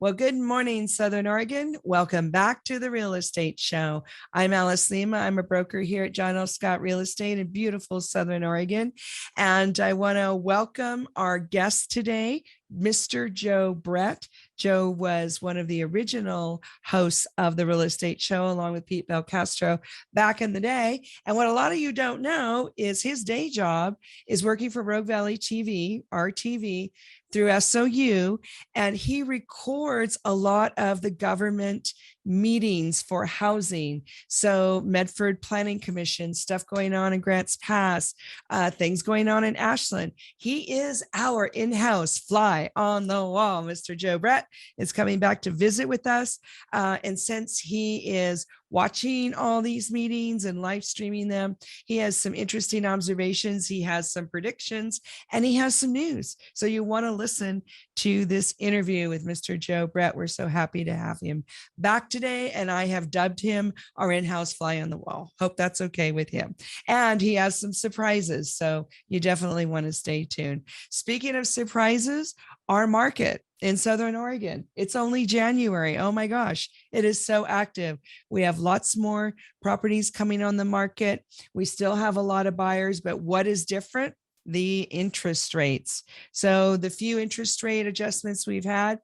Well, good morning, Southern Oregon. Welcome back to the Real Estate Show. I'm Alice Lema. I'm a broker here at John L. Scott Real Estate in beautiful Southern Oregon. And I want to welcome our guest today, Mr. Joe Brett. Joe was one of the original hosts of the Real Estate Show, along with Pete Belcastro back in the day. And what a lot of you don't know is his day job is working for Rogue Valley TV, RTV, through SOU, and he records a lot of the government meetings for housing. So Medford Planning Commission, stuff going on in Grants Pass, things going on in Ashland. He is our in-house fly on the wall. Mr. Joe Brett is coming back to visit with us. And since he is watching all these meetings and live streaming them, he has some interesting observations. He has some predictions and he has some news. So you want to listen to this interview with Mr. Joe Brett. We're so happy to have him back today. And I have dubbed him our in-house fly on the wall. Hope that's okay with him. And he has some surprises. So you definitely want to stay tuned. Speaking of surprises, our market in Southern Oregon, it's only January. Oh my gosh, it is so active. We have lots more properties coming on the market. We still have a lot of buyers, but what is different? The interest rates. So the few interest rate adjustments we've had,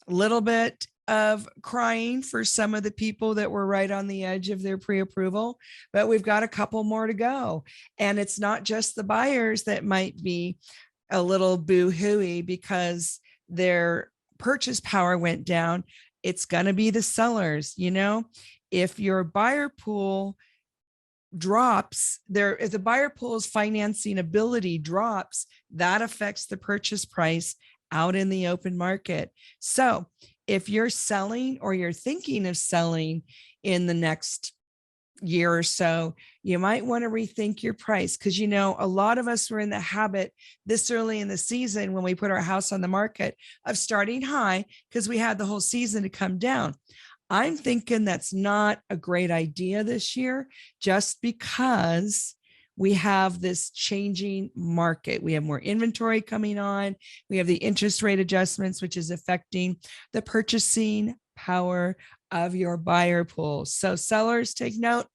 a little bit of crying for some of the people that were right on the edge of their pre-approval, but we've got a couple more to go. And it's not just the buyers that might be a little boo-hooey because their purchase power went down. It's going to be the sellers. You know, if your buyer pool drops there, if the buyer pool's financing ability drops, that affects the purchase price out in the open market. So if you're selling or you're thinking of selling in the next year or so, you might want to rethink your price, because you know a lot of us were in the habit this early in the season when we put our house on the market of starting high because we had the whole season to come down. I'm thinking that's not a great idea this year, just because we have this changing market. We have more inventory coming on. We have the interest rate adjustments, which is affecting the purchasing power of your buyer pool. So sellers, take note,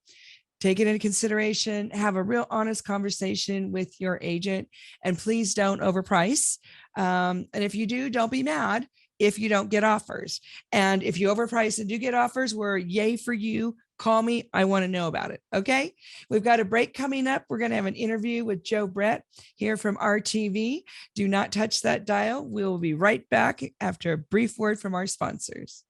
take it into consideration, have a real honest conversation with your agent, and please don't overprice. And if you do, don't be mad if you don't get offers. And if you overprice and do get offers, we're yay for you. Call me. I want to know about it. Okay. We've got a break coming up. We're going to have an interview with Joe Brett here from RTV. Do not touch that dial. We'll be right back after a brief word from our sponsors.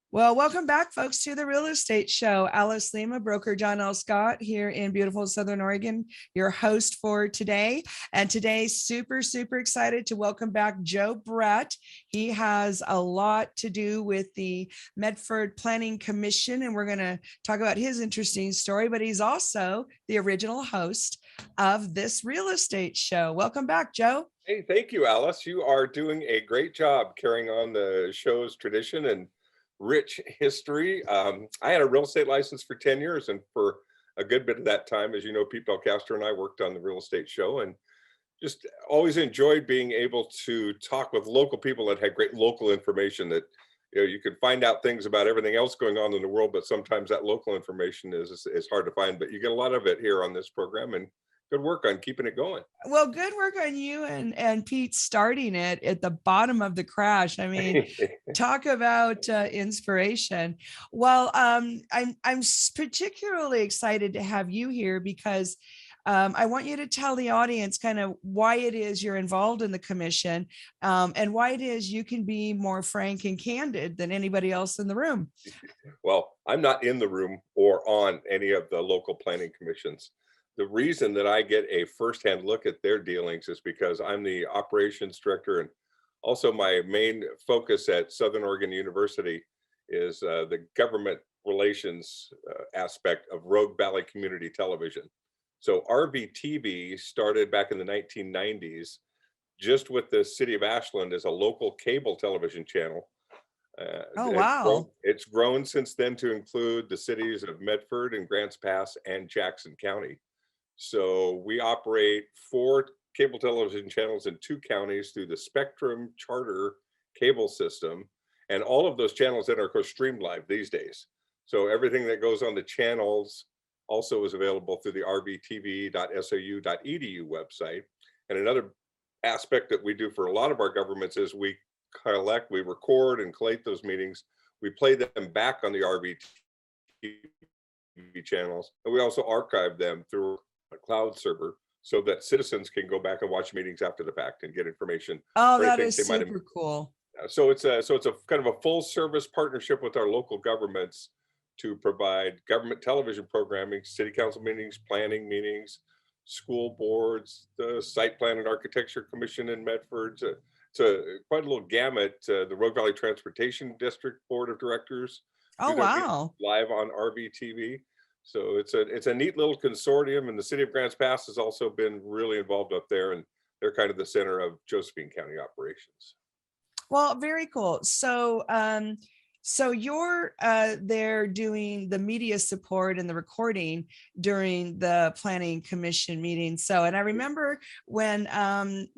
Well, welcome back, folks, to the Real Estate Show. Alice Lema, broker John L. Scott here in beautiful Southern Oregon, your host for today. And today, super excited to welcome back Joe Brett. He has a lot to do with the Medford Planning Commission, and we're going to talk about his interesting story, but he's also the original host of this Real Estate Show. Welcome back, Joe. Hey, thank you, Alice. You are doing a great job carrying on the show's tradition and rich history. I had a real estate license for 10 years, and for a good bit of that time, as you know, Pete Belcastro and I worked on the Real Estate Show, and just always enjoyed being able to talk with local people that had great local information. That you can find out things about everything else going on in the world, but sometimes that local information is hard to find. But you get a lot of it here on this program, and good work on keeping it going. Well, good work on you and Pete starting it at the bottom of the crash. I mean, talk about inspiration. Well, I'm particularly excited to have you here because I want you to tell the audience kind of why it is you're involved in the commission, and why it is you can be more frank and candid than anybody else in the room. Well, I'm not in the room or on any of the local planning commissions. The reason that I get a firsthand look at their dealings is because I'm the operations director, and also my main focus at Southern Oregon University is the government relations aspect of Rogue Valley Community Television. So RVTV started back in the 1990s, just with the city of Ashland as a local cable television channel. Oh, wow. It's grown since then to include the cities of Medford and Grants Pass and Jackson County. So we operate 4 cable television channels in 2 counties through the Spectrum Charter cable system. And all of those channels that are, of course, streamed live these days. So everything that goes on the channels also is available through the rvtv.sau.edu website. And another aspect that we do for a lot of our governments is we record and collate those meetings. We play them back on the RVTV channels, and we also archive them through a cloud server so that citizens can go back and watch meetings after the fact and get information. Oh, or that anything is they might have. super cool. So it's a kind of a full service partnership with our local governments to provide government television programming, city council meetings, planning meetings, school boards, the Site Plan and Architecture Commission in Medford. It's quite a little gamut. The Rogue Valley Transportation District Board of Directors Oh, do their meetings wow. live on RVTV. So it's a neat little consortium, and the city of Grants Pass has also been really involved up there, and they're kind of the center of Josephine County operations. Well, very cool. So, so you're there doing the media support and the recording during the planning commission meeting. So, and I remember when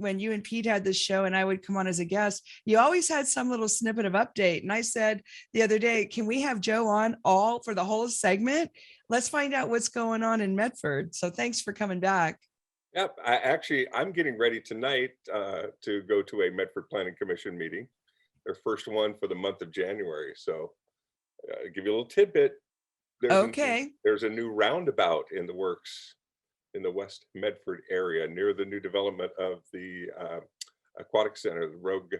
you and Pete had this show and I would come on as a guest, you always had some little snippet of update. And I said the other day, can we have Joe on all for the whole segment? Let's find out what's going on in Medford. So thanks for coming back. Yep, I'm getting ready tonight to go to a Medford Planning Commission meeting, their first one for the month of January. So give you a little tidbit. Okay. There's a new roundabout in the works in the West Medford area near the new development of the aquatic center, the Rogue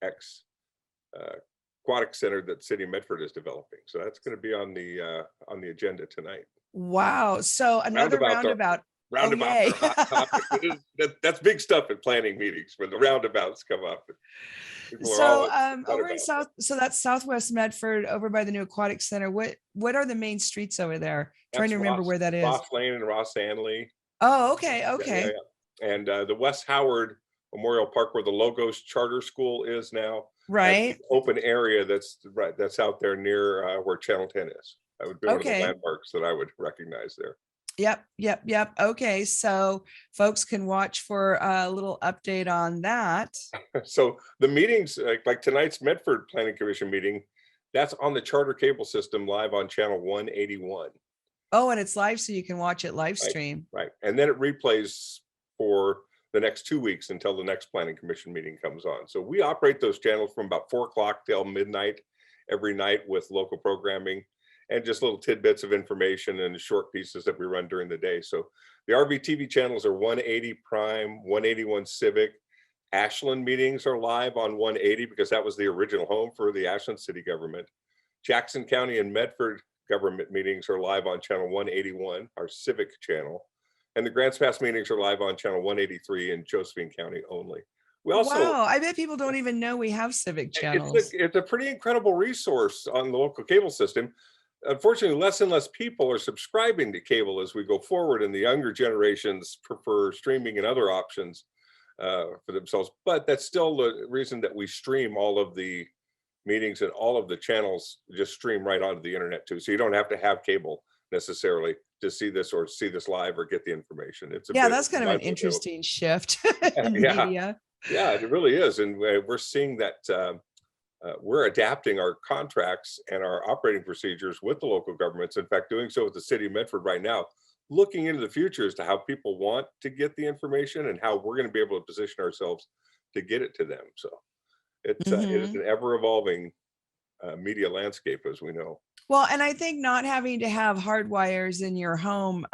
X aquatic center that City of Medford is developing. So that's going to be on the agenda tonight. Wow. So another roundabout. Oh, Roundabouts yay. are a hot topic. That's big stuff at planning meetings when the roundabouts come up. So over in South, so that's Southwest Medford over by the new aquatic center. What are the main streets over there? Trying to remember where that is. Ross Lane and Ross Anley. Oh, okay. Okay. Yeah. And the West Howard Memorial Park where the Logos Charter School is now. Right. Open area that's out there near where Channel 10 is. That would be one of the landmarks that I would recognize there. Yep. Okay. So folks can watch for a little update on that. So the meetings, like tonight's Medford Planning Commission meeting, that's on the charter cable system live on channel 181. Oh, and it's live, so you can watch it live stream. Right. And then it replays for the next 2 weeks until the next Planning Commission meeting comes on. So we operate those channels from about 4 o'clock till midnight every night with local programming and just little tidbits of information and short pieces that we run during the day. So the RVTV channels are 180 Prime, 181 Civic. Ashland meetings are live on 180 because that was the original home for the Ashland city government. Jackson County and Medford government meetings are live on channel 181, our civic channel. And the Grants Pass meetings are live on channel 183 in Josephine County only. We also, wow, I bet people don't even know we have civic channels. It's a pretty incredible resource on the local cable system. Unfortunately, less and less people are subscribing to cable as we go forward, and the younger generations prefer streaming and other options for themselves. But that's still the reason that we stream all of the meetings and all of the channels just stream right onto the internet too. So you don't have to have cable necessarily to see this or see this live or get the information. That's kind of an interesting shift in media. Yeah, it really is. And we're seeing that we're adapting our contracts and our operating procedures with the local governments. In fact, doing so with the city of Medford right now, looking into the future as to how people want to get the information and how we're going to be able to position ourselves to get it to them. So it is an ever evolving media landscape, as we know. Well, and I think not having to have hard wires in your home,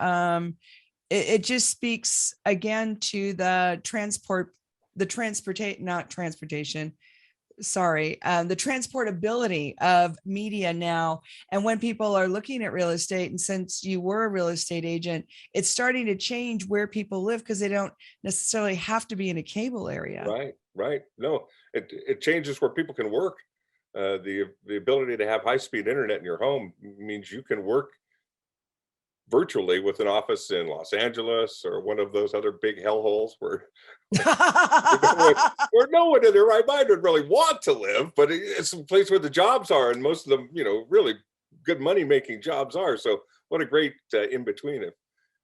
it just speaks again to the transportability of media now. And when people are looking at real estate, and since you were a real estate agent, it's starting to change where people live because they don't necessarily have to be in a cable area. Right. No, it changes where people can work. The ability to have high-speed internet in your home means you can work virtually with an office in Los Angeles or one of those other big hellholes where no one in their right mind would really want to live, but it's a place where the jobs are, and most of them, really good money-making jobs are. So what a great in-between if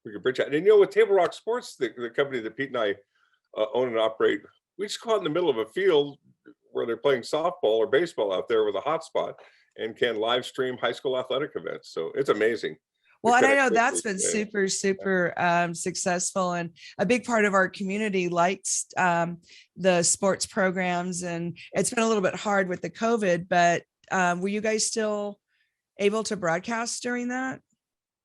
we could bridge that. And with Table Rock Sports, the company that Pete and I own and operate, we just go out in the middle of a field where they're playing softball or baseball out there with a hotspot and can live stream high school athletic events. So it's amazing. Well, and I know that's Connectivity. been Yeah. super successful, and a big part of our community likes the sports programs. And it's been a little bit hard with the COVID, but were you guys still able to broadcast during that?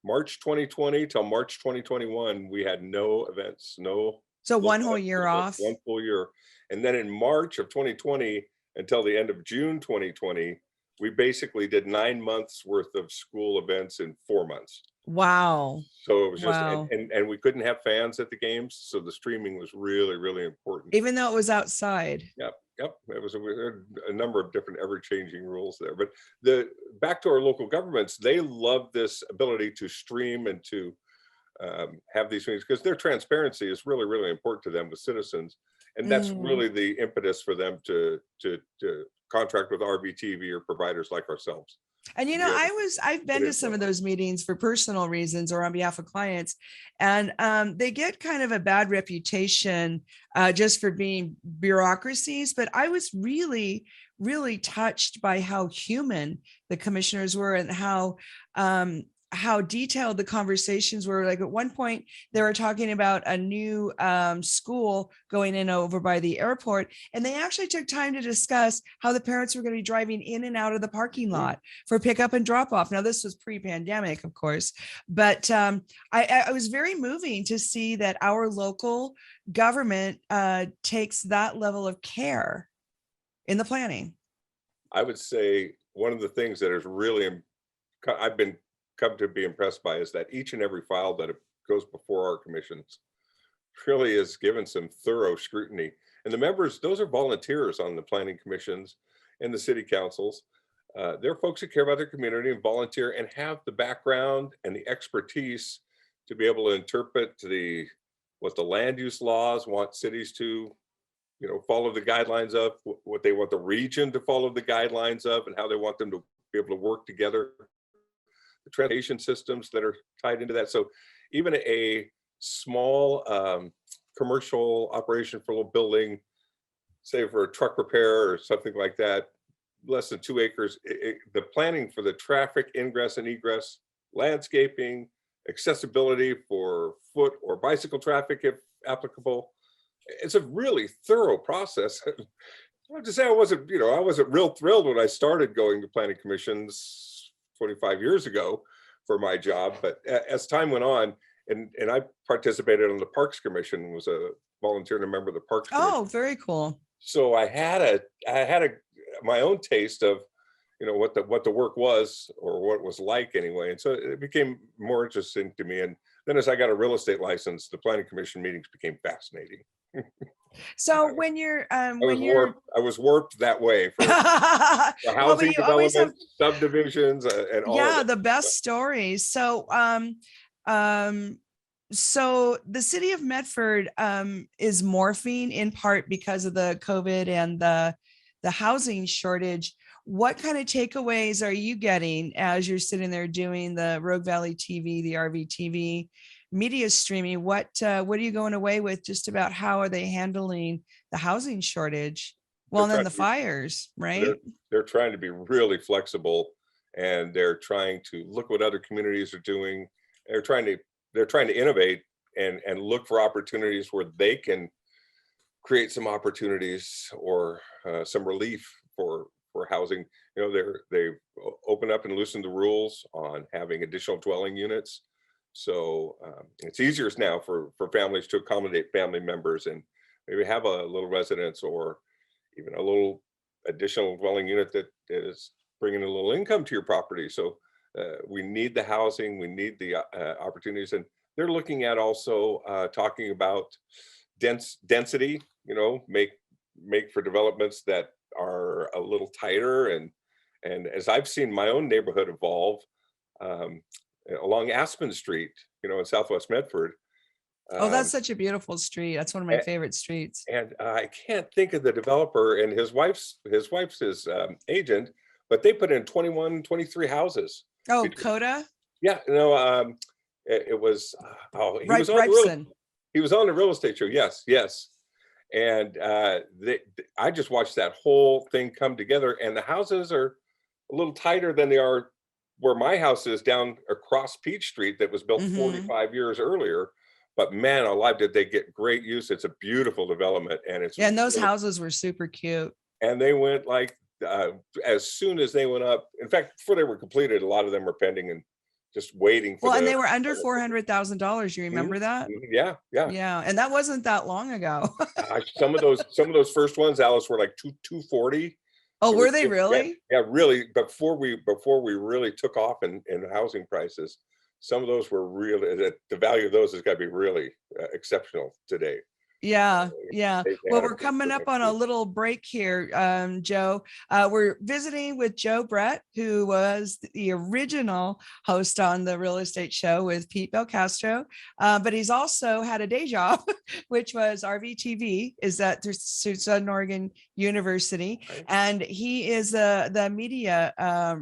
March 2020 till March 2021, we had no events, no. So one whole year off. One full year. And then in March of 2020 until the end of June 2020, we basically did 9 months worth of school events in 4 months. Wow. So it was just, Wow. and we couldn't have fans at the games. So the streaming was really, really important. Even though it was outside. Yep. It was a number of different ever-changing rules there. But back to our local governments, they love this ability to stream and to have these meetings because their transparency is really, really important to them with citizens. And that's really the impetus for them to contract with RVTV or providers like ourselves. And I've been to some of those meetings for personal reasons or on behalf of clients, and they get kind of a bad reputation just for being bureaucracies. But I was really, really touched by how human the commissioners were and how detailed the conversations were. Like at one point they were talking about a new school going in over by the airport, and they actually took time to discuss how the parents were going to be driving in and out of the parking lot for pickup and drop off. Now this was pre-pandemic, of course, but I was very moving to see that our local government takes that level of care in the planning. I would say one of the things that is really, I've been come to be impressed by is that each and every file that goes before our commissions really is given some thorough scrutiny. And the members, those are volunteers on the planning commissions and the city councils. They're folks who care about their community and volunteer and have the background and the expertise to be able to interpret what the land use laws want cities to, follow the guidelines of, what they want the region to follow the guidelines of, and how they want them to be able to work together. Transportation systems that are tied into that. So even a small commercial operation for a little building, say for a truck repair or something like that, less than 2 acres, the planning for the traffic ingress and egress, landscaping, accessibility for foot or bicycle traffic if applicable, it's a really thorough process. I have to say I wasn't real thrilled when I started going to planning commissions 25 years ago for my job, but as time went on, and I participated on the Parks Commission, was a volunteer and a member of the Parks Commission. Oh, very cool. So I had my own taste of what the work was, or what it was like anyway, and so it became more interesting to me. And then as I got a real estate license, the planning commission meetings became fascinating. So when you're I was warped that way for housing development, subdivisions, and all. Yeah, the best stories. So so the city of Medford is morphing in part because of the COVID and the housing shortage. What kind of takeaways are you getting as you're sitting there doing the Rogue Valley TV, the RVTV media streaming? What are you going away with just about how are they handling the housing shortage? Well, and then the fires, right? They're trying to be really flexible, and they're trying to look what other communities are doing. They're trying to innovate and look for opportunities where they can create some opportunities or some relief for housing. They've opened up and loosened the rules on having additional dwelling units. So it's easier now for families to accommodate family members and maybe have a little residence or even a little additional dwelling unit that is bringing a little income to your property. So we need the housing, we need the opportunities, and they're looking at also talking about density. Make for developments that are a little tighter, and as I've seen my own neighborhood evolve. Along Aspen Street, in Southwest Medford. Oh, that's such a beautiful street. That's one of my favorite streets. And I can't think of the developer, and his wife's his agent, but they put in 21, 23 houses. Oh, Coda? Yeah, it was, he Ripson. he was on the real estate show. Yes. And I just watched that whole thing come together, and the houses are a little tighter than they are where my house is down across Peach Street that was built Mhm. 45 years earlier. But man alive, did they get great use. It's a beautiful development, and it's Yeah, and those really, houses were super cute. and they went like as soon as they went up. In fact, before they were completed, a lot of them were pending and just waiting for Well, and the. they were under $400,000. You Mhm, remember that? mhm, yeah, yeah. Yeah, and that wasn't that long ago. Gosh, some of those first ones, Alice, were like 240. Oh, They were were they just, yeah, really? yeah, really. Before we really took off in housing prices, some of those were really, the value of those has got to be really exceptional today. Yeah, yeah. They Well, had a we're big coming up difference on a too. little break here, Joe. We're visiting with Joe Brett, who was the original host on the real estate show with Pete Belcastro. But he's also had a day job, which was RVTV, is at the Southern Oregon University. Right? And he is the media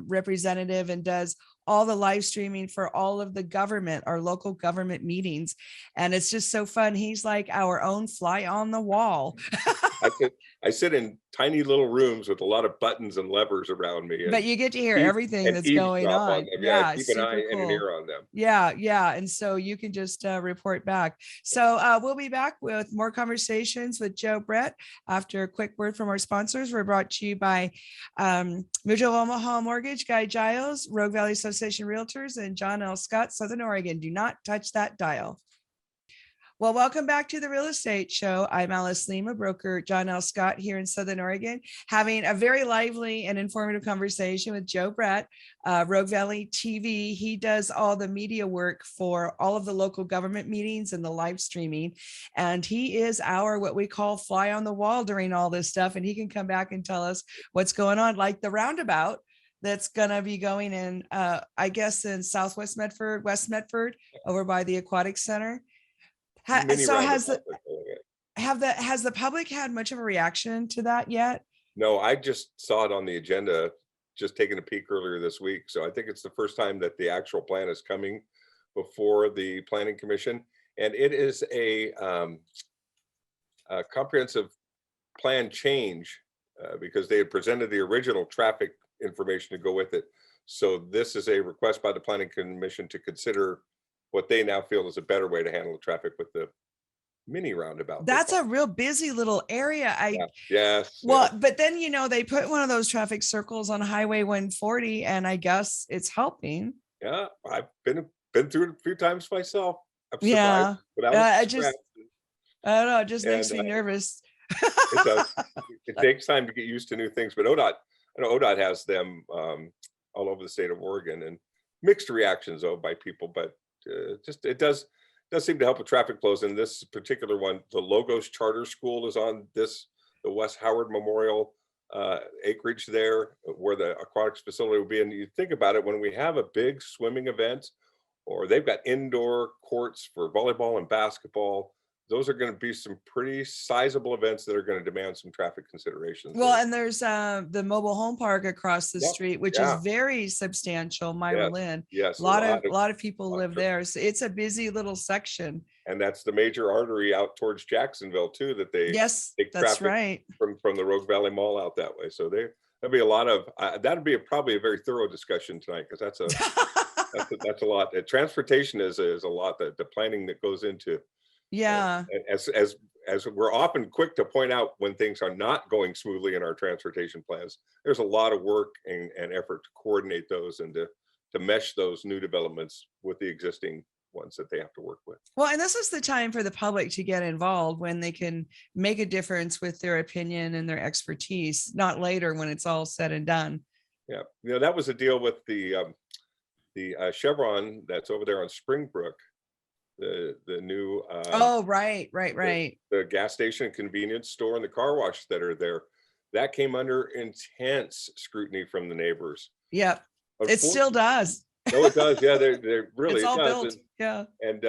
representative and does all the live streaming for all of the government, our local government meetings. And it's just so fun. He's like our own fly on the wall. I sit I sit in tiny little rooms with a lot of buttons and levers around me, But and you get to hear eave everything and that's going eavesdrop on on. them. Yeah, Yeah, keep it's an super eye and an cool. ear on them. Yeah, yeah. And so you can just report back. So we'll be back with more conversations with Joe Brett after a quick word from our sponsors. We're brought to you by Mutual Omaha Mortgage, Guy Giles, Rogue Valley Association Realtors, and John L. Scott, Southern Oregon. Do not touch that dial. Well, welcome back to the Real Estate Show. I'm Alice Lema, broker John L. Scott here in Southern Oregon, having a very lively and informative conversation with Joe Brett, Rogue Valley TV. He does all the media work for all of the local government meetings and the live streaming. And he is our, what we call fly on the wall during all this stuff. And he can come back and tell us what's going on, like the Roundabout that's going to be going in, I guess, in Southwest Medford, West Medford, over by the Aquatic Center. Mini So roundabout, they're calling it. has the public had much of a reaction to that yet? No, I just saw it on the agenda, just taking a peek earlier this week. So I think it's the first time that the actual plan is coming before the planning commission. And it is a comprehensive plan change because they had presented the original traffic information to go with it. So this is a request by the planning commission to consider what they now feel is a better way to handle the traffic with the mini roundabout. That's a real busy little area. Yeah. Yes. Well, but then, they put one of those traffic circles on Highway 140, and I guess it's helping. Yeah. I've been through it a few times myself. I've survived Yeah. without I a scratch. don't know. It just makes And me nervous. it does. It takes time to get used to new things. But I know ODOT has them all over the state of Oregon, and mixed reactions though by people. But just it does seem to help with traffic flows. In this particular one, the Logos Charter School is on the West Howard Memorial acreage there, where the aquatics facility will be. And you think about it, when we have a big swimming event, or they've got indoor courts for volleyball and basketball, those are going to be some pretty sizable events that are going to demand some traffic considerations Well, there. and there's the mobile home park across the Yep. street, which is Yeah. very substantial. Myra Yes. Lynn, Yes. a lot of people lot of live there, so it's a busy little section. And that's the major artery out towards Jacksonville too, that they Yes, take that's traffic right. from the Rogue Valley Mall out that way. So there'll be a lot of that'd be probably a very thorough discussion tonight, because that's a lot. Transportation is a lot, that the planning that goes into. Yeah. As we're often quick to point out when things are not going smoothly in our transportation plans, there's a lot of work and effort to coordinate those and to mesh those new developments with the existing ones that they have to work with. Well, and this is the time for the public to get involved, when they can make a difference with their opinion and their expertise, not later when it's all said and done. Yeah, that was a deal with the Chevron that's over there on Springbrook, the new Oh, right. the gas station, convenience store, and the car wash that are there. That came under intense scrutiny from the neighbors. Yep. It still does. No, it does. Yeah, they're really, It's all it does. built. Yeah. And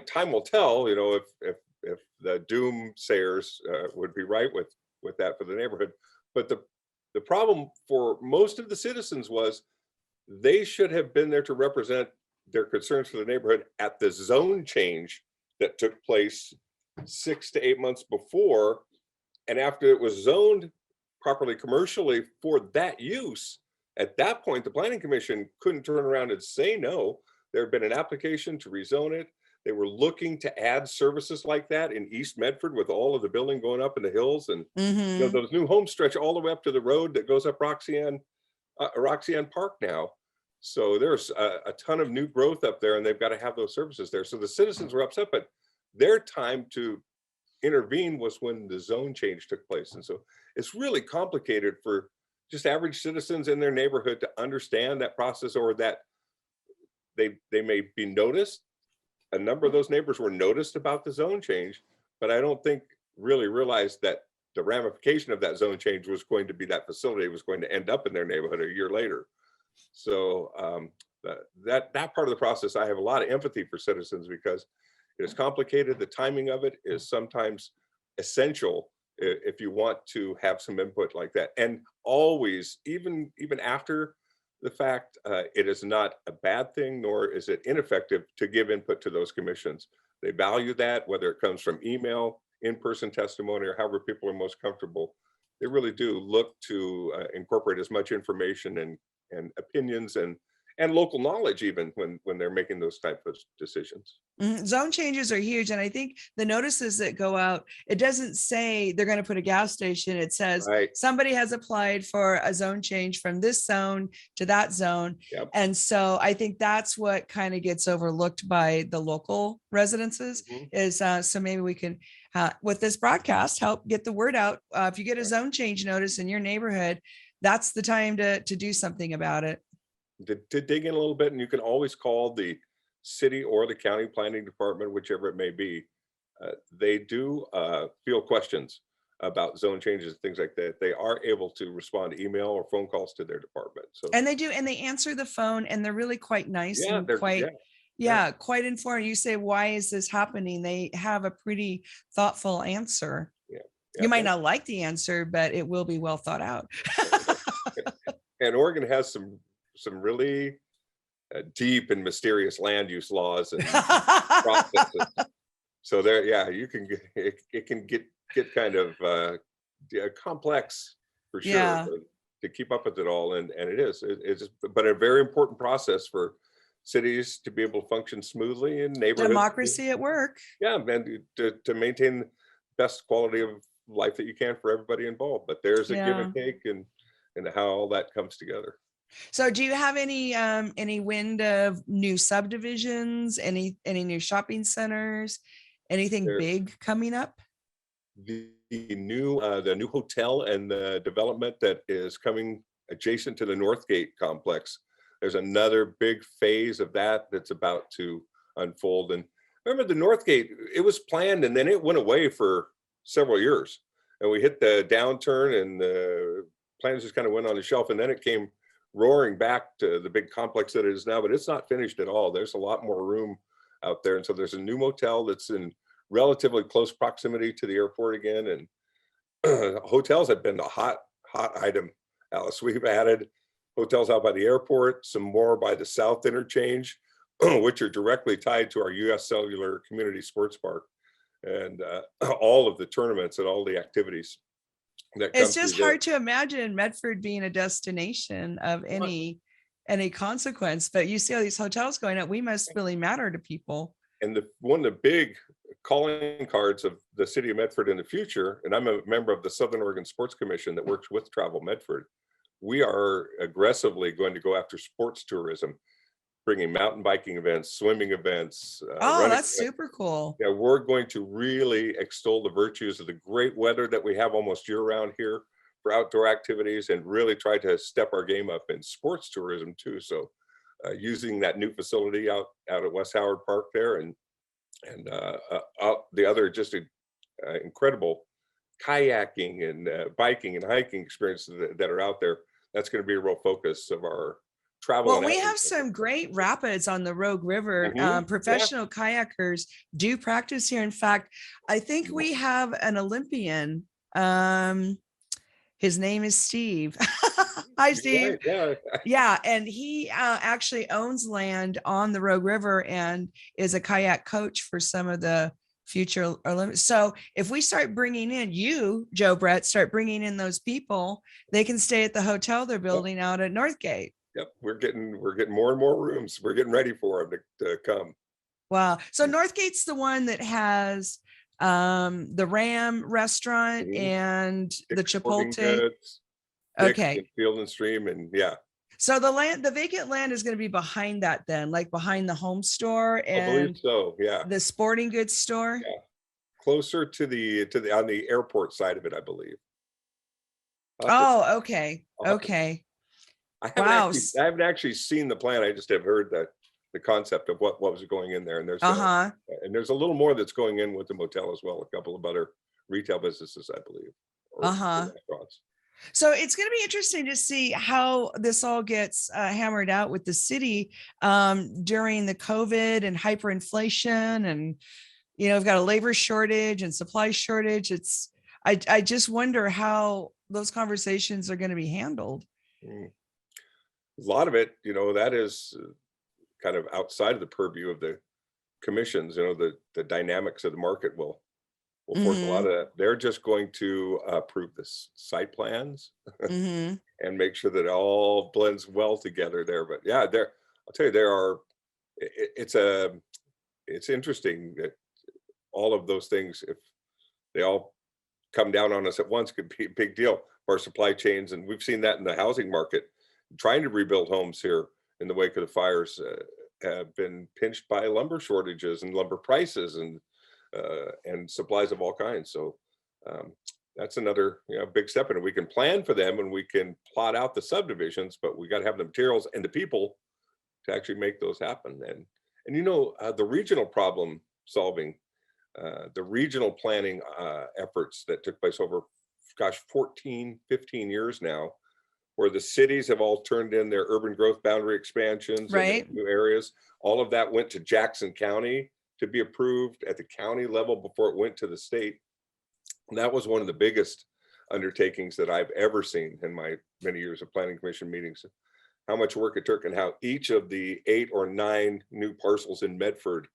time will tell, if the doomsayers would be right with that for the neighborhood. But the problem for most of the citizens was they should have been there to represent their concerns for the neighborhood at the zone change that took place 6 to 8 months before And after it was zoned properly commercially for that use, at that point, the planning commission couldn't turn around and say no. There had been an application to rezone it. They were looking to add services like that in East Medford with all of the building going up in the hills, and those new home stretch all the way up to the road that goes up Roxanne Park now. So there's a ton of new growth up there, and they've got to have those services there. So the citizens were upset, but their time to intervene was when the zone change took place. And so it's really complicated for just average citizens in their neighborhood to understand that process, or that they may be noticed. A number of those neighbors were noticed about the zone change, but I don't think really realized that the ramification of that zone change was going to be that facility was going to end up in their neighborhood a year later. So that part of the process, I have a lot of empathy for citizens, because it is complicated. The timing of it is sometimes essential if you want to have some input like that. And always, even after the fact, it is not a bad thing, nor is it ineffective to give input to those commissions. They value that, whether it comes from email, in-person testimony, or however people are most comfortable. They really do look to incorporate as much information and opinions and local knowledge, even when they're making those type of decisions. Zone changes are huge. And I think the notices that go out, it doesn't say they're going to put a gas station. It says somebody has applied for a zone change from this zone to that zone. Yep. And so I think that's what kind of gets overlooked by the local residences is so maybe we can, with this broadcast, help get the word out. If you get a zone change notice in your neighborhood, that's the time to do something about it. To dig in a little bit, and you can always call the city or the county planning department, whichever it may be. They do field questions about zone changes and things like that. They are able to respond to email or phone calls to their department. So and they do, and they answer the phone, and they're really quite nice and quite informed. You say, why is this happening? They have a pretty thoughtful answer. You might not like the answer, but it will be well thought out. And Oregon has some really deep and mysterious land use laws and processes. So there, you can get it can get kind of complex for sure to keep up with it all, and it's but a very important process for cities to be able to function smoothly in neighborhoods. Democracy at work. Yeah, and to maintain the best quality of life that you can for everybody involved. But there's a give and take and how all that comes together. So do you have any wind of new subdivisions, any new shopping centers, anything big coming up? The new hotel and the development that is coming adjacent to the Northgate complex. There's another big phase of that's about to unfold. And remember, the Northgate, it was planned and then it went away for several years. And we hit the downturn and the plans just kind of went on the shelf, and then it came roaring back to the big complex that it is now, but it's not finished at all. There's a lot more room out there. And so there's a new motel that's in relatively close proximity to the airport again. And hotels have been the hot item, Alice. We've added hotels out by the airport, some more by the South Interchange, which are directly tied to our US Cellular Community Sports Park, and all of the tournaments and all the activities. It's just hard to imagine Medford being a destination of any consequence, but you see all these hotels going up. We must really matter to people. And one of the big calling cards of the city of Medford in the future, and I'm a member of the Southern Oregon Sports Commission that works with Travel Medford, we are aggressively going to go after sports tourism, bringing mountain biking events, swimming events. That's super cool. Yeah, we're going to really extol the virtues of the great weather that we have almost year round here for outdoor activities, and really try to step our game up in sports tourism too. So using that new facility out at West Howard Park there, and the other just incredible kayaking and biking and hiking experiences that are out there. That's going to be a real focus of our travel. Well, we have some great rapids on the Rogue River. Professional kayakers do practice here. In fact, I think we have an Olympian. His name is Steve. Hi, Steve. Yeah. And he actually owns land on the Rogue River and is a kayak coach for some of the future or limit. So if we start bringing in you, Joe Brett, start bringing in those people, they can stay at the hotel they're building out at Northgate. Yep, we're getting more and more rooms. We're getting ready for them to come. Wow. So Northgate's the one that has the Ram restaurant and the Sporting Chipotle. Goods, Okay. and Field and Stream, and yeah. So the vacant land is going to be behind that then, like behind the home store I believe and so. Yeah, the sporting goods store. yeah. Closer to the on the airport side of it, I believe. Oh, okay. Okay. Wow. I haven't actually seen the plan. I just have heard that the concept of what was going in there, and there's and there's a little more that's going in with the motel as well. A couple of other retail businesses, I believe. Restaurants. So it's going to be interesting to see how this all gets hammered out with the city during the COVID and hyperinflation, and we've got a labor shortage and supply shortage. I just wonder how those conversations are going to be handled. A lot of it, that is kind of outside of the purview of the commissions. The dynamics of the market will force a lot of that. They're just going to approve the site plans and make sure that it all blends well together there. But yeah, I'll tell you, it's interesting that all of those things, if they all come down on us at once, could be a big deal for our supply chains. And we've seen that in the housing market. Trying to rebuild homes here in the wake of the fires have been pinched by lumber shortages and lumber prices and supplies of all kinds. So that's another big step in it. We can plan for them and we can plot out the subdivisions, but we got to have the materials and the people to actually make those happen. And the regional problem solving, the regional planning efforts that took place over 14, 15 years now, where the cities have all turned in their urban growth boundary expansions and new areas. All of that went to Jackson County to be approved at the county level before it went to the state. And that was one of the biggest undertakings that I've ever seen in my many years of planning commission meetings. How much work it took and how each of the 8 or 9 new parcels in Medford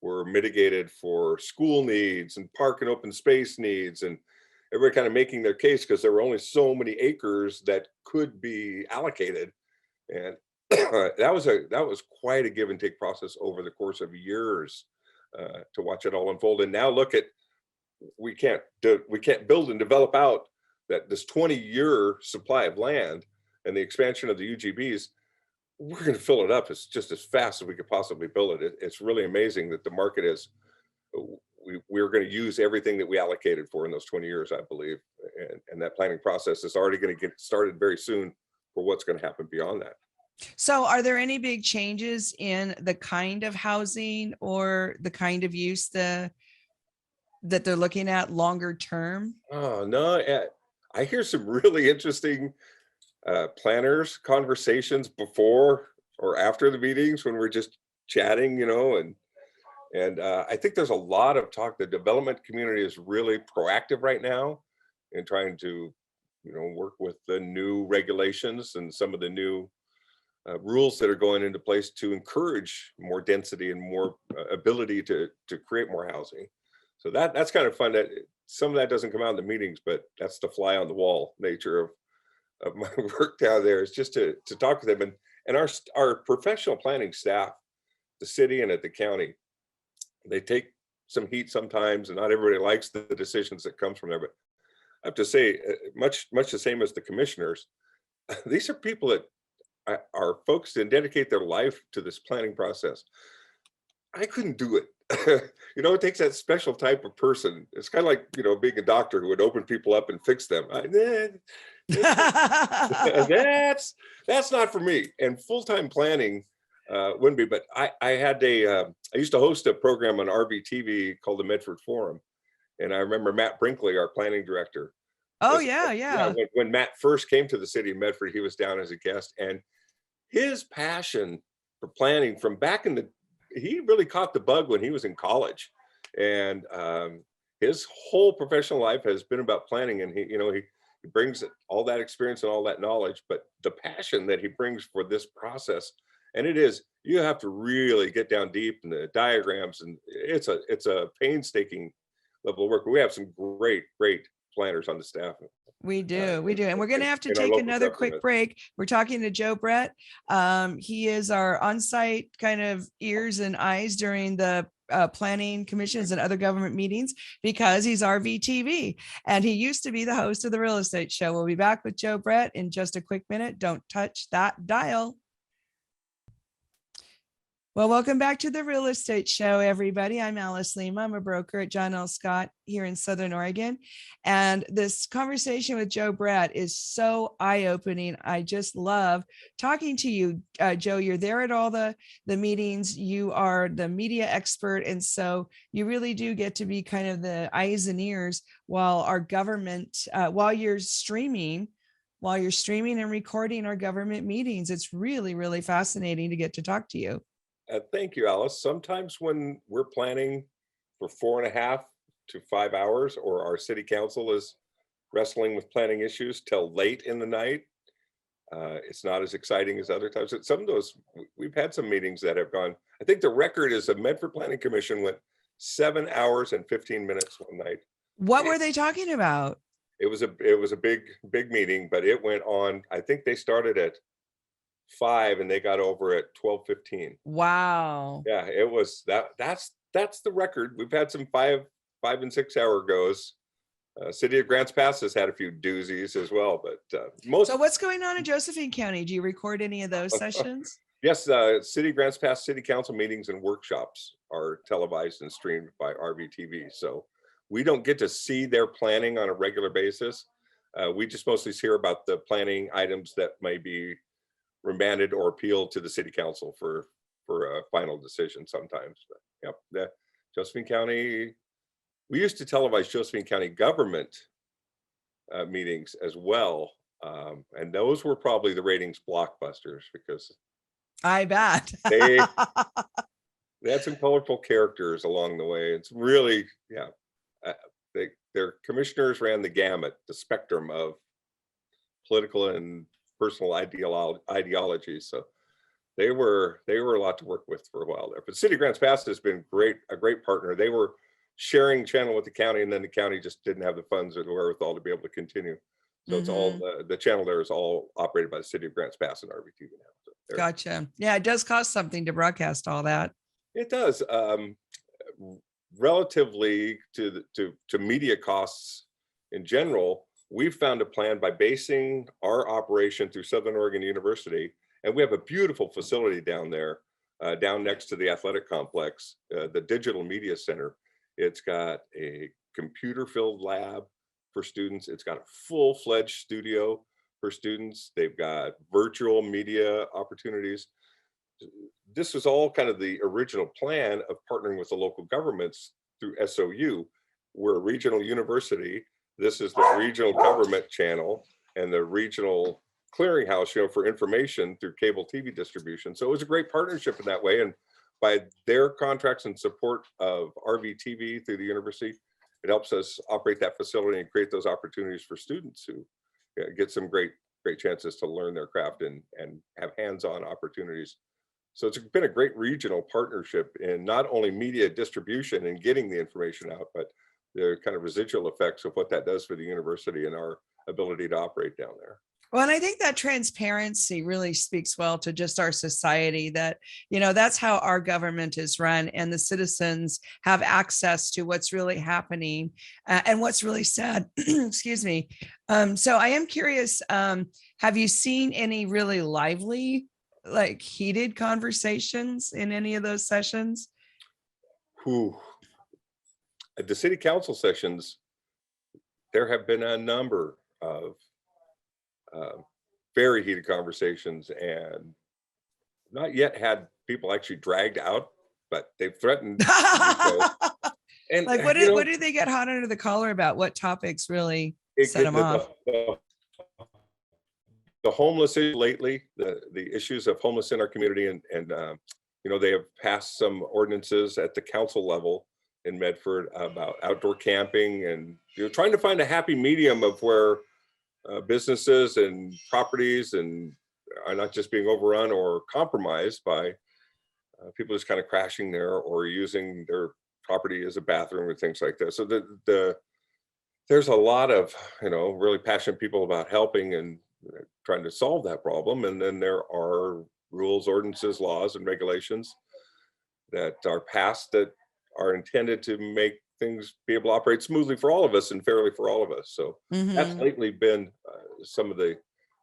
were mitigated for school needs and park and open space needs, and everybody kind of making their case because there were only so many acres that could be allocated. And that was quite a give and take process over the course of years to watch it all unfold. And now look at, we can't build and develop out this 20-year supply of land and the expansion of the UGBs. We're going to fill it up as just as fast as we could possibly build it. It's really amazing that the market is. We're going to use everything that we allocated for in those 20 years, I believe, and that planning process is already going to get started very soon for what's going to happen beyond that. So are there any big changes in the kind of housing or the kind of use that they're looking at longer term? Oh, no. I hear some really interesting planners conversations before or after the meetings when we're just chatting, and I think there's a lot of talk. The development community is really proactive right now in trying to, work with the new regulations and some of the new rules that are going into place to encourage more density and more ability to create more housing. So that's kind of fun. That some of that doesn't come out in the meetings, but that's the fly on the wall nature of my work down there, is just to talk to them and our professional planning staff, the city and at the county. They take some heat sometimes, and not everybody likes the decisions that comes from there. But I have to say, much the same as the commissioners, these are people that are folks that dedicate their life to this planning process. I couldn't do it. It takes that special type of person. It's kind of like, being a doctor who would open people up and fix them. That's not for me. And full-time planning wouldn't be, but I used to host a program on RVTV called the Medford Forum. And I remember Matt Brinkley, our planning director. Oh, yeah. When Matt first came to the city of Medford, he was down as a guest, and his passion for planning from back he really caught the bug when he was in college. And his whole professional life has been about planning. And he brings all that experience and all that knowledge, but the passion that he brings for this process And it is, you have to really get down deep in the diagrams, and it's a painstaking level of work. We have some great planners on the staff. We do. And we're going to have to in our take local another quick government. break. We're talking to Joe Brett. He is our on-site kind of ears and eyes during the planning commissions and other government meetings, because he's RVTV and he used to be the host of the Real Estate Show. We'll be back with Joe Brett in just a quick minute. Don't touch that dial. Well, welcome back to the Real Estate Show, everybody. I'm Alice Lema. I'm a broker at John L. Scott here in Southern Oregon. And this conversation with Joe Brett is so eye-opening. I just love talking to you, Joe. You're there at all the meetings. You are the media expert. And so you really do get to be kind of the eyes and ears while our government, while you're streaming and recording our government meetings. It's really, really fascinating to get to talk to you. Thank you, Alice. Sometimes when we're planning for 4.5 to 5 hours, or our city council is wrestling with planning issues till late in the night, it's not as exciting as other times. Some of those, we've had some meetings that have gone, I think the record is the Medford Planning Commission went 7 hours and 15 minutes one night. What were they talking about? It was a big meeting, but it went on, I think they started at 5 and they got over at 12:15. Wow. Yeah, it was that's the record. We've had some 5 and 6 hour goes. City of Grants Pass has had a few doozies as well, but most. So what's going on in Josephine County? Do you record any of those sessions? Yes, City of Grants Pass city council meetings and workshops are televised and streamed by RVTV. So we don't get to see their planning on a regular basis. We just mostly hear about the planning items that may be remanded or appealed to the city council for a final decision sometimes. But yep, the Josephine County, we used to televise Josephine County government meetings as well. And those were probably the ratings blockbusters, because I bet. they had some colorful characters along the way. It's really, yeah, their commissioners ran the gamut, the spectrum of political and personal ideologies. So they were a lot to work with for a while there. But City of Grants Pass has been a great partner. They were sharing channel with the county, and then the county just didn't have the funds or the wherewithal to be able to continue. So it's all the channel there is all operated by the City of Grants Pass and RVTV now. So Gotcha. Yeah, it does cost something to broadcast all that. it does. Relatively to media costs in general, we've found a plan by basing our operation through Southern Oregon University, and we have a beautiful facility down there, down next to the athletic complex, the Digital Media Center. It's got a computer-filled lab for students. It's got a full-fledged studio for students. They've got virtual media opportunities. This was all kind of the original plan of partnering with the local governments through SOU. We're a regional university. This is the regional government channel and the regional clearinghouse, for information through cable TV distribution. So it was a great partnership in that way. And by their contracts and support of RVTV through the university, it helps us operate that facility and create those opportunities for students who get some great chances to learn their craft and have hands-on opportunities. So it's been a great regional partnership in not only media distribution and getting the information out, but the kind of residual effects of what that does for the university and our ability to operate down there. Well, and I think that transparency really speaks well to just our society, that, that's how our government is run, and the citizens have access to what's really happening and what's really sad. Excuse me. So I am curious, have you seen any really lively, heated conversations in any of those sessions? At the city council sessions, there have been a number of very heated conversations, and not yet had people actually dragged out, but they've threatened. And what do they get hot under the collar about? What topics really set them off? The homeless issue lately, the issues of homeless in our community, and they have passed some ordinances at the council level in Medford about outdoor camping, and trying to find a happy medium of where businesses and properties and are not just being overrun or compromised by people just kind of crashing there or using their property as a bathroom or things like that. So there's a lot of, really passionate people about helping and trying to solve that problem. And then there are rules, ordinances, laws, and regulations that are passed that are intended to make things be able to operate smoothly for all of us and fairly for all of us. So that's lately been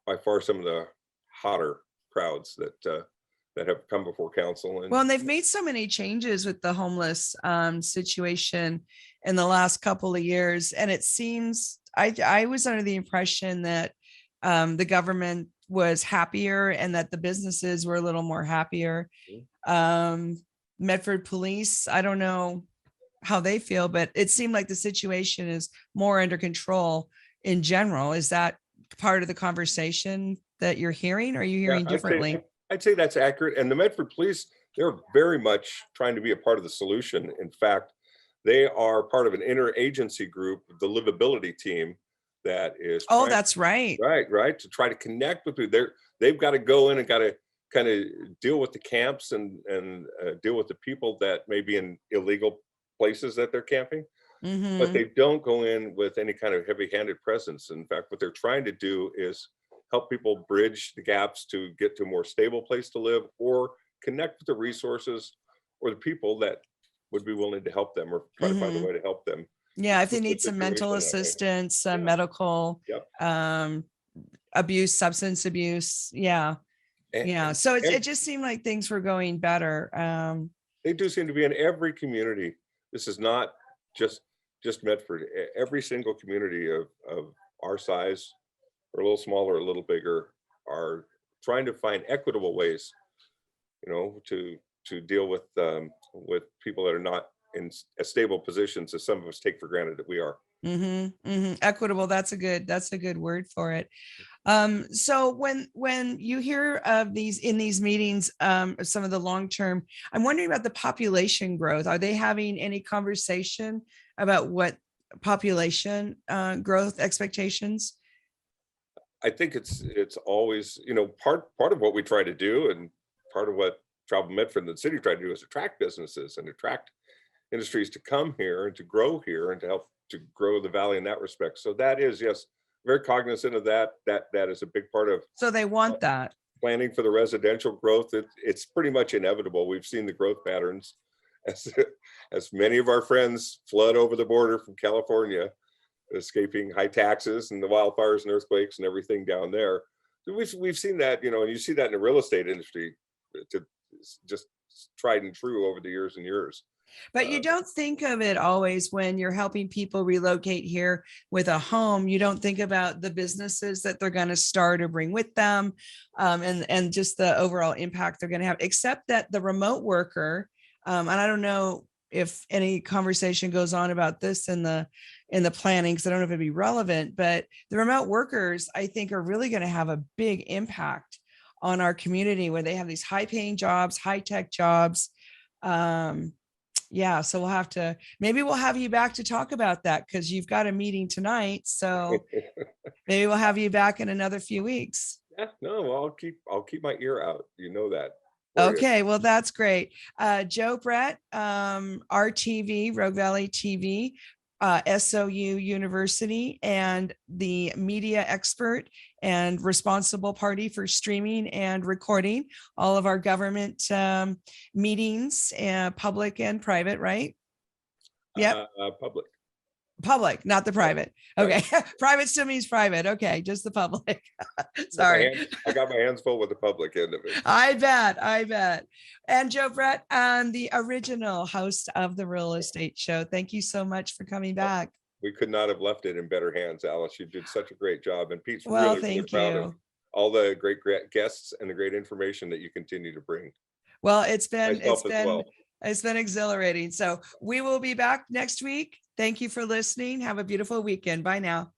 by far some of the hotter crowds that have come before council. And they've made so many changes with the homeless situation in the last couple of years. And it seems, I was under the impression that the government was happier and that the businesses were a little more happier. Medford Police, I don't know how they feel, but it seemed like the situation is more under control in general. Is that part of the conversation that you're hearing? Or are you hearing differently? I'd say that's accurate. And the Medford Police, they're very much trying to be a part of the solution. In fact, they are part of an interagency group, the livability team, that is. That's right. Right. To try to connect with people. They've got to go in and got to kind of deal with the camps and deal with the people that may be in illegal places that they're camping. But they don't go in with any kind of heavy-handed presence. In fact, what they're trying to do is help people bridge the gaps to get to a more stable place to live, or connect with the resources or the people that would be willing to help them or try to find a way to help them. Yeah, if they need some mental assistance, medical abuse, substance abuse. Yeah. So it just seemed like things were going better. They do seem to be in every community. This is not just Medford. Every single community of our size, or a little smaller, a little bigger, are trying to find equitable ways, to deal with people that are not in as stable positions as some of us take for granted that we are. Equitable. That's a good word for it. So when you hear of these meetings, some of the long-term, I'm wondering about the population growth. Are they having any conversation about what population growth expectations? I think it's always, part of what we try to do, and part of what Travel Medford and the city try to do, is attract businesses and attract industries to come here and to grow here and to help to grow the valley in that respect. So that is, yes, very cognizant of that. That is a big part of. So they want that planning for the residential growth. It's pretty much inevitable. We've seen the growth patterns as many of our friends flood over the border from California, escaping high taxes and the wildfires and earthquakes and everything down there. So we've seen that, and you see that in the real estate industry, to just tried and true over the years and years. But you don't think of it always when you're helping people relocate here with a home. You don't think about the businesses that they're going to start or bring with them, and just the overall impact they're going to have, except that the remote worker, and I don't know if any conversation goes on about this in the planning, because I don't know if it'd be relevant, but the remote workers, I think, are really going to have a big impact on our community where they have these high paying jobs, high tech jobs. So maybe we'll have you back to talk about that, because you've got a meeting tonight. So maybe we'll have you back in another few weeks. Yeah, no, well, I'll keep my ear out. You know that. Okay, well, that's great. Joe Brett, RTV, Rogue Valley TV, SOU University, and the media expert and responsible party for streaming and recording all of our government meetings, public and private, right? Yep. Public, not the private. Okay. Right. Private still means private. Okay. Just the public. Sorry. I got my hands full with the public end of it. I bet. And Joe Brett, the original host of the Real Estate Show. Thank you so much for coming back. We could not have left it in better hands, Alice. You did such a great job. And Pete's thank you. All the great guests and the great information that you continue to bring. Well, it's been exhilarating. So we will be back next week. Thank you for listening. Have a beautiful weekend. Bye now.